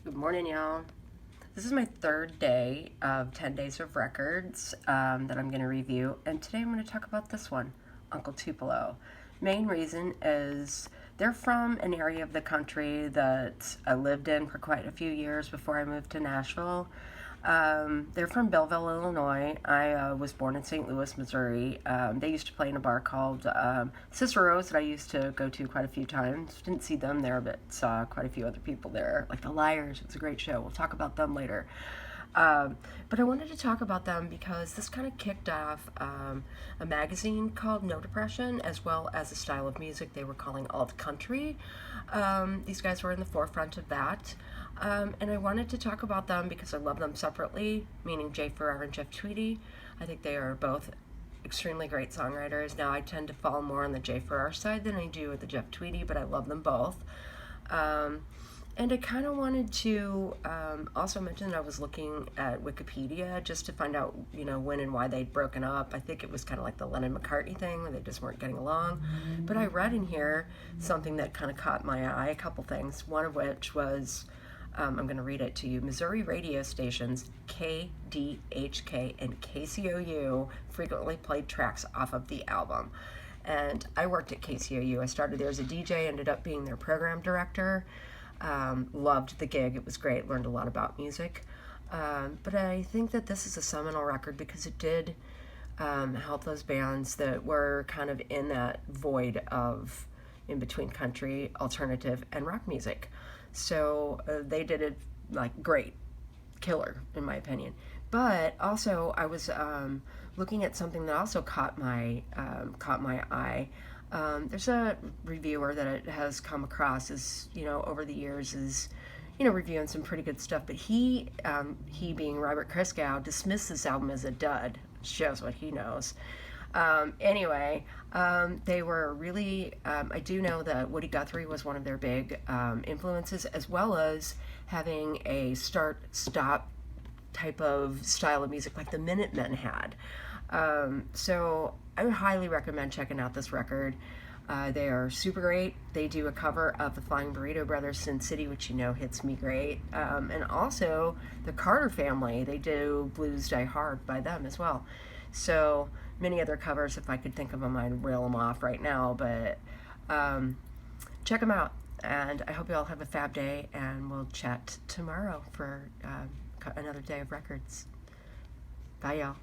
Good morning, y'all. This is my third day of 10 Days of Records that I'm going to review, and today I'm going to talk about this one, Uncle Tupelo. Main reason is they're from an area of the country that I lived in for quite a few years before I moved to Nashville. They're from Belleville, Illinois. I was born in St. Louis, Missouri. They used to play in a bar called Cicero's that I used to go to quite a few times. Didn't see them there, but saw quite a few other people there, like the Liars. It was a great show. We'll talk about them later. But I wanted to talk about them because this kind of kicked off a magazine called No Depression, as well as a style of music they were calling alt country. These guys were in the forefront of that. And I wanted to talk about them because I love them separately, meaning Jay Farrar and Jeff Tweedy. I think they are both extremely great songwriters. Now, I tend to fall more on the Jay Farrar side than I do with the Jeff Tweedy, but I love them both. And I kind of wanted to also mention that I was looking at Wikipedia just to find out, when and why they'd broken up. I think it was kind of like the Lennon-McCartney thing where they just weren't getting along. But I read in here something that kind of caught my eye, a couple things, one of which was, I'm going to read it to you. Missouri radio stations KDHK and KCOU frequently played tracks off of the album. And I worked at KCOU. I started there as a DJ, ended up being their program director. Loved the gig. It was great. Learned a lot about music. But I think that this is a seminal record because it did help those bands that were kind of in that void of in between country, alternative, and rock music. So they did it like great, killer in my opinion. But also I was looking at something that also caught my eye. There's a reviewer that it has come across as over the years is reviewing some pretty good stuff, but he being Robert Christgau dismissed this album as a dud. Shows what he knows. Anyway, they were really, I do know that Woody Guthrie was one of their big influences, as well as having a start-stop type of style of music like the Minutemen had. So I would highly recommend checking out this record. They are super great. They do a cover of the Flying Burrito Brothers' Sin City, which hits me great. And also the Carter Family, they do Blues Die Hard by them as well. So many other covers, if I could think of them, I'd reel them off right now. But check them out. And I hope you all have a fab day, and we'll chat tomorrow for another day of records. Bye, y'all.